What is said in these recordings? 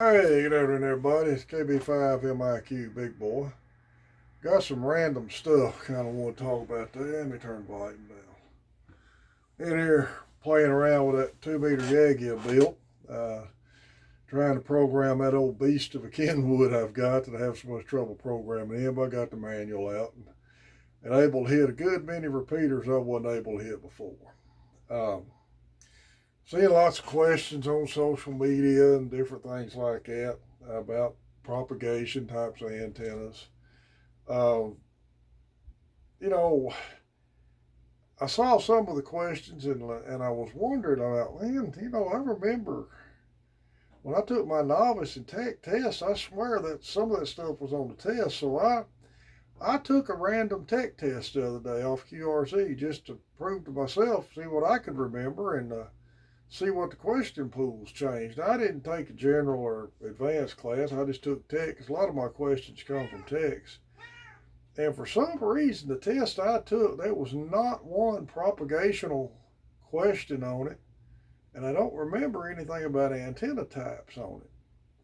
Hey, good afternoon, everybody. It's KB5MIQ, big boy. Got some random stuff kind of want to talk about today. Let me turn the volume down. In here playing around with that 2 meter Yagi I built, trying to program that old beast of a Kenwood I've got that I have so much trouble programming in, but I got the manual out and able to hit a good many repeaters I wasn't able to hit before. Um, Seeing lots of questions on social media and different things like that about propagation types of antennas. Um, you know, I saw some of the questions and I was wondering about, man, I remember when I took my novice and tech test, I swear that some of that stuff was on the test. So I took a random tech test the other day off QRZ just to prove to myself, see what I could remember and see what the question pools changed. I didn't take a general or advanced class. I just took tech because a lot of my questions come from techs. And for some reason, the test I took, there was not one propagational question on it. And I don't remember anything about antenna types on it,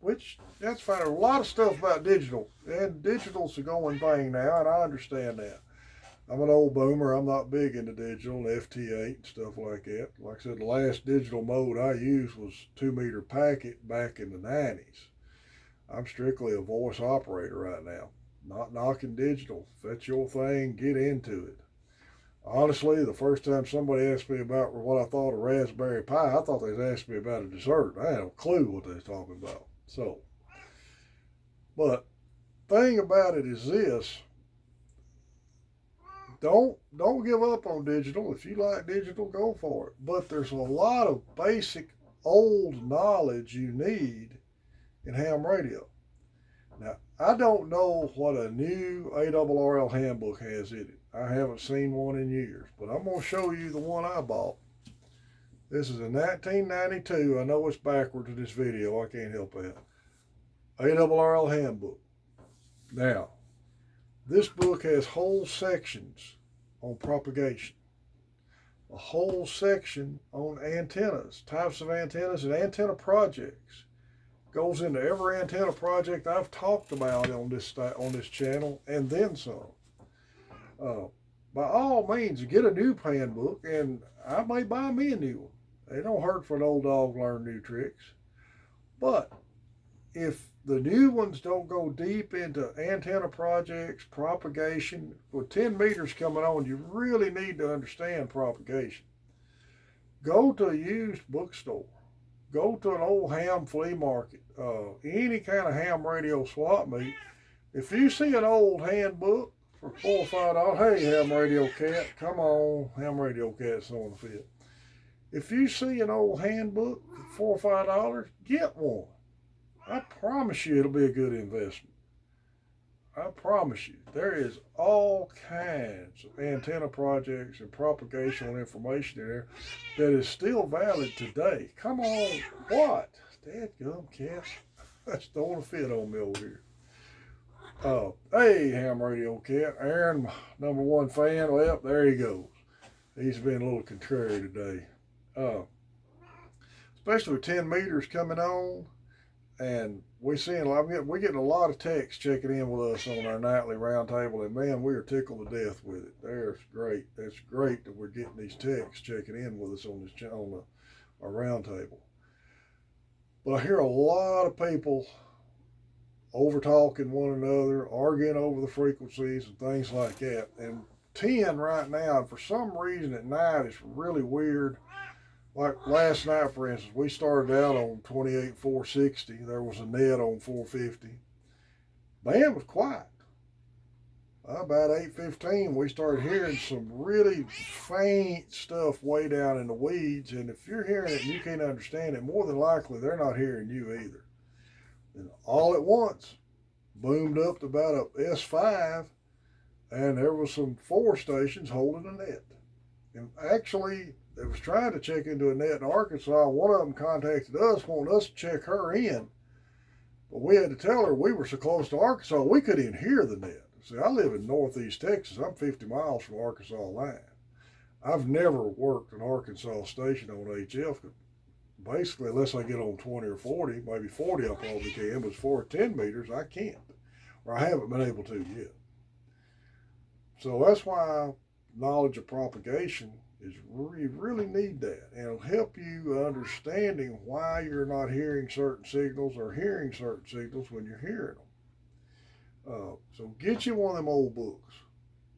which that's fine. A lot of stuff about digital, and digital's a going thing now, and I understand that. I'm an old boomer. I'm not big into digital and FT8 and stuff like that. Like I said, the last digital mode I used was 2 meter packet back in the 90s. I'm strictly a voice operator right now. Not knocking digital. If that's your thing, get into it. Honestly, the first time somebody asked me about what I thought of Raspberry Pi, I thought they was asking me about a dessert. I had no clue what they was talking about. So, but thing about it is this: don't give up on digital. If you like digital, go for it. But there's a lot of basic old knowledge you need in ham radio. Now, I don't know what a new ARRL handbook has in it. I haven't seen one in years, but I'm going to show you the one I bought. This is a 1992. I know it's backwards in this video. I can't help that. ARRL handbook. Now, this book has whole sections on propagation, a whole section on antennas, types of antennas, and antenna projects. Goes into every antenna project I've talked about on this channel, and then some. Uh, by all means, get a new handbook, and I may buy me a new one. It don't hurt for an old dog to learn new tricks. But if the new ones don't go deep into antenna projects, propagation, with 10 meters coming on, you really need to understand propagation. Go to a used bookstore. Go to an old ham flea market, any kind of ham radio swap meet. If you see an old handbook for $4 or $5, hey, ham radio cat, come on, ham radio cat's on the fit. If you see an old handbook for $4 or $5, get one. I promise you it'll be a good investment. I promise you. There is all kinds of antenna projects and propagational information in there that is still valid today. Come on, what? Dadgum cat. That's throwing a fit on me over here. Hey, ham radio cat. Aaron, number one fan. Well, there he goes. He's been a little contrary today. Uh, Especially with 10 meters coming on. And we're getting a lot of texts checking in with us on our nightly roundtable, and man, we are tickled to death with it. That's great. That's great that we're getting these texts checking in with us on this channel, on our roundtable. But I hear a lot of people over talking one another, arguing over the frequencies and things like that. And 10 right now, and for some reason at night, it's really weird. Like last night, for instance, we started out on 28 460. There was a net on 450. Band was quiet. About 8:15, we started hearing some really faint stuff way down in the weeds. And if you're hearing it and you can't understand it, more than likely they're not hearing you either. And all at once, boomed up to about a S5, and there was some 4 stations holding a net. And actually, they was trying to check into a net in Arkansas. One of them contacted us, wanting us to check her in. But we had to tell her we were so close to Arkansas, we couldn't even hear the net. See, I live in northeast Texas. I'm 50 miles from Arkansas line. I've never worked an Arkansas station on HF. Basically, unless I get on 20 or 40, maybe 40 I probably can, but as far as 10 meters, I can't. Or I haven't been able to yet. So that's why knowledge of propagation is you really need that. And it'll help you understanding why you're not hearing certain signals or hearing certain signals when you're hearing them. So get you one of them old books.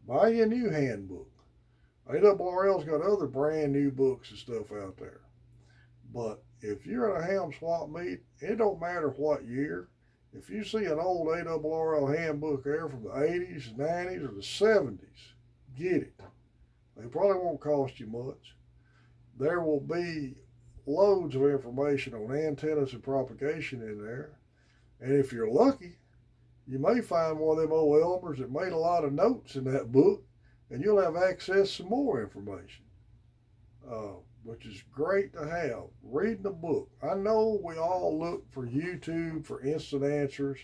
Buy you a new handbook. ARRL's got other brand new books and stuff out there. But if you're at a ham swap meet, it don't matter what year. If you see an old ARRL handbook there from the 80s, 90s, or the 70s, get it. They probably won't cost you much. There will be loads of information on antennas and propagation in there. And if you're lucky, you may find one of them old Elmers that made a lot of notes in that book, and you'll have access to some more information, which is great to have. Reading a book. I know we all look for YouTube for instant answers,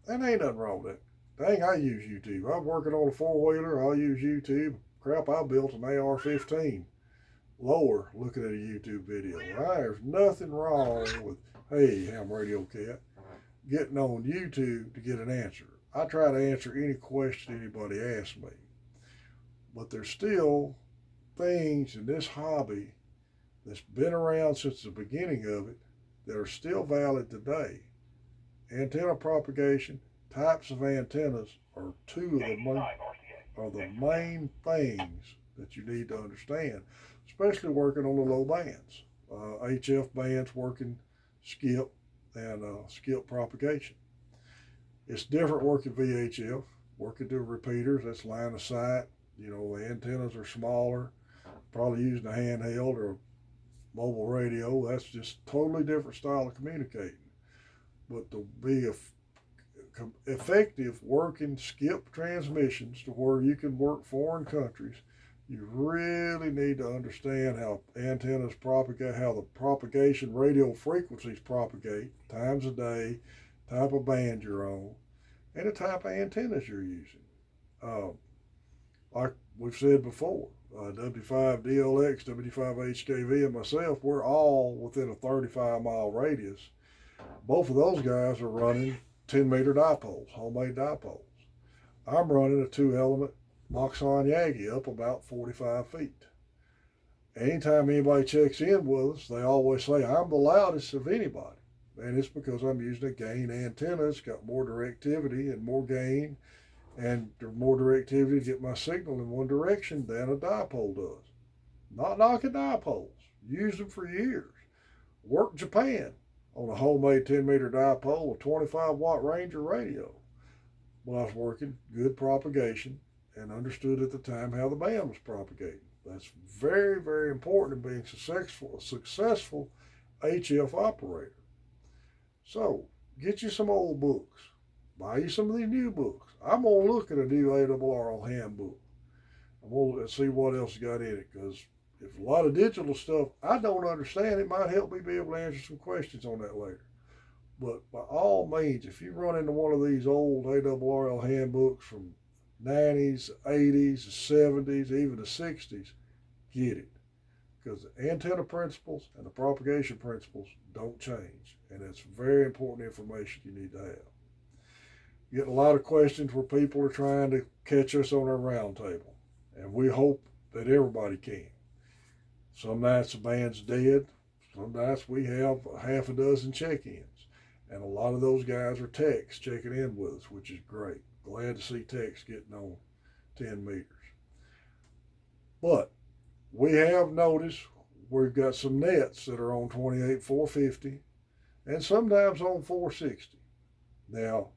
and ain't nothing wrong with that. Dang, I use YouTube. I'm working on a four-wheeler. I'll use YouTube. Crap, I built an AR-15 lower looking at a YouTube video. There's nothing wrong with, hey, ham radio cat, getting on YouTube to get an answer. I try to answer any question anybody asks me. But there's still things in this hobby that's been around since the beginning of it that are still valid today. Antenna propagation, types of antennas are the main things that you need to understand, especially working on the low bands. HF bands working skip and skip propagation. It's different working VHF, working to repeaters, that's line of sight. You know, the antennas are smaller, probably using a handheld or a mobile radio. That's just totally different style of communicating. But to be effective working skip transmissions to where you can work foreign countries, you really need to understand how antennas propagate, how the propagation radio frequencies propagate, times a day, type of band you're on, and the type of antennas you're using. Like we've said before, W5DLX, W5HKV, and myself, we're all within a 35-mile radius. Both of those guys are running 10-meter dipoles, homemade dipoles. I'm running a 2-element Moxon Yagi up about 45 feet. Anytime anybody checks in with us, they always say, I'm the loudest of anybody. And it's because I'm using a gain antenna. It's got more directivity and more gain, and more directivity to get my signal in one direction than a dipole does. Not knocking dipoles. Used them for years. Worked Japan on a homemade 10-meter dipole, a 25-watt Ranger radio. Well, I was working good propagation and understood at the time how the band was propagating. That's very, very important in being a successful HF operator. So, get you some old books. Buy you some of these new books. I'm going to look at a new ARRL handbook. I'm going to see what else got in it, because if a lot of digital stuff I don't understand, it might help me be able to answer some questions on that later. But by all means, if you run into one of these old ARRL handbooks from 90s, 80s, 70s, even the 60s, get it. Because the antenna principles and the propagation principles don't change. And that's very important information you need to have. Get a lot of questions where people are trying to catch us on our round table. And we hope that everybody can. Some nights the band's dead. Some nights we have half a dozen check-ins. And a lot of those guys are techs checking in with us, which is great. Glad to see techs getting on 10 meters. But we have noticed we've got some nets that are on 28-450 and sometimes on 460. Now,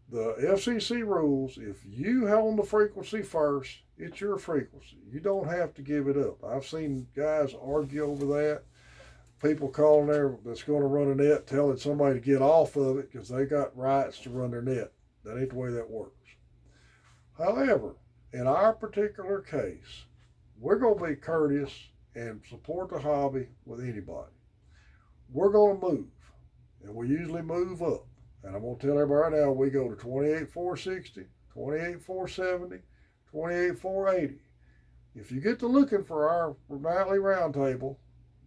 the FCC rules, if you own the frequency first, it's your frequency. You don't have to give it up. I've seen guys argue over that. People calling there that's going to run a net telling somebody to get off of it because they got rights to run their net. That ain't the way that works. However, in our particular case, we're going to be courteous and support the hobby with anybody. We're going to move, and we usually move up. And I'm going to tell everybody right now, we go to 28-460, 28-470, 28-480. If you get to looking for our nightly roundtable,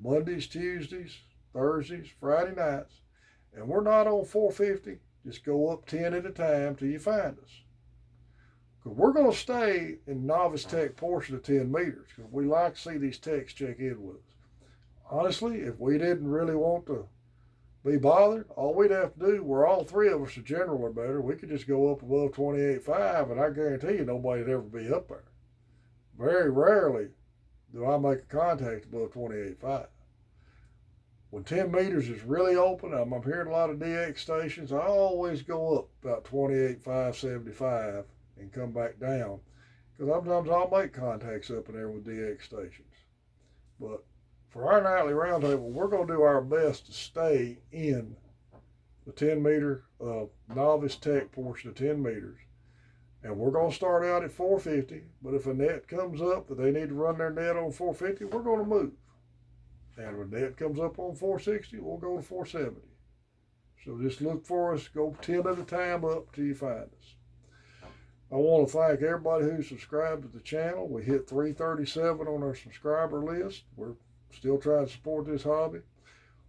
Mondays, Tuesdays, Thursdays, Friday nights. And we're not on 450. Just go up 10 at a time till you find us. Because we're going to stay in novice tech portion of 10 meters because we like to see these techs check in with us. Honestly, if we didn't really want to be bothered, all we'd have to do, where all three of us are general or better, we could just go up above 28.5, and I guarantee you nobody'd ever be up there. Very rarely do I make a contact above 28.5. When 10 meters is really open, I'm hearing a lot of DX stations, I always go up about 28.575 and come back down. Because sometimes I'll make contacts up in there with DX stations. But for our nightly roundtable, we're going to do our best to stay in the 10 meter novice tech portion of 10 meters. And we're going to start out at 450, but if a net comes up that they need to run their net on 450, we're going to move. And when net comes up on 460, we'll go to 470. So just look for us, go 10 at a time up till you find us. I want to thank everybody who subscribed to the channel. We hit 337 on our subscriber list. We're still trying to support this hobby.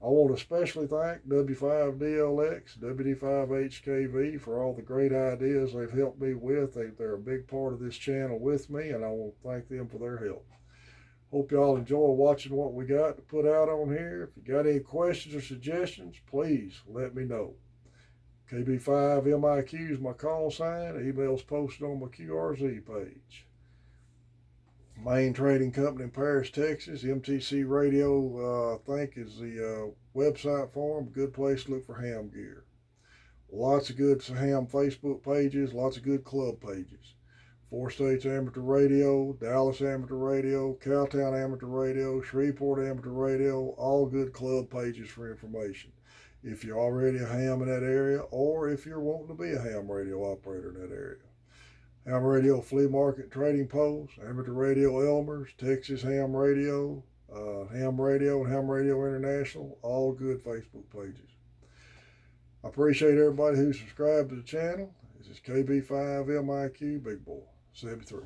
I want to especially thank W5DLX, WD5HKV for all the great ideas they've helped me with. They're a big part of this channel with me, and I want to thank them for their help. Hope y'all enjoy watching what we got to put out on here. If you got any questions or suggestions, please let me know. KB5MIQ is my call sign. Email's posted on my QRZ page. Main trading company in Paris, Texas. MTC Radio, I think, is the website for them. Good place to look for ham gear. Lots of good ham Facebook pages, lots of good club pages. Four States Amateur Radio, Dallas Amateur Radio, Cowtown Amateur Radio, Shreveport Amateur Radio, all good club pages for information. If you're already a ham in that area, or if you're wanting to be a ham radio operator in that area. Ham Radio Flea Market Trading Post, Amateur Radio Elmer's, Texas Ham Radio, Ham Radio, and Ham Radio International, all good Facebook pages. I appreciate everybody who subscribed to the channel. This is KB5MIQ Big Boy 73.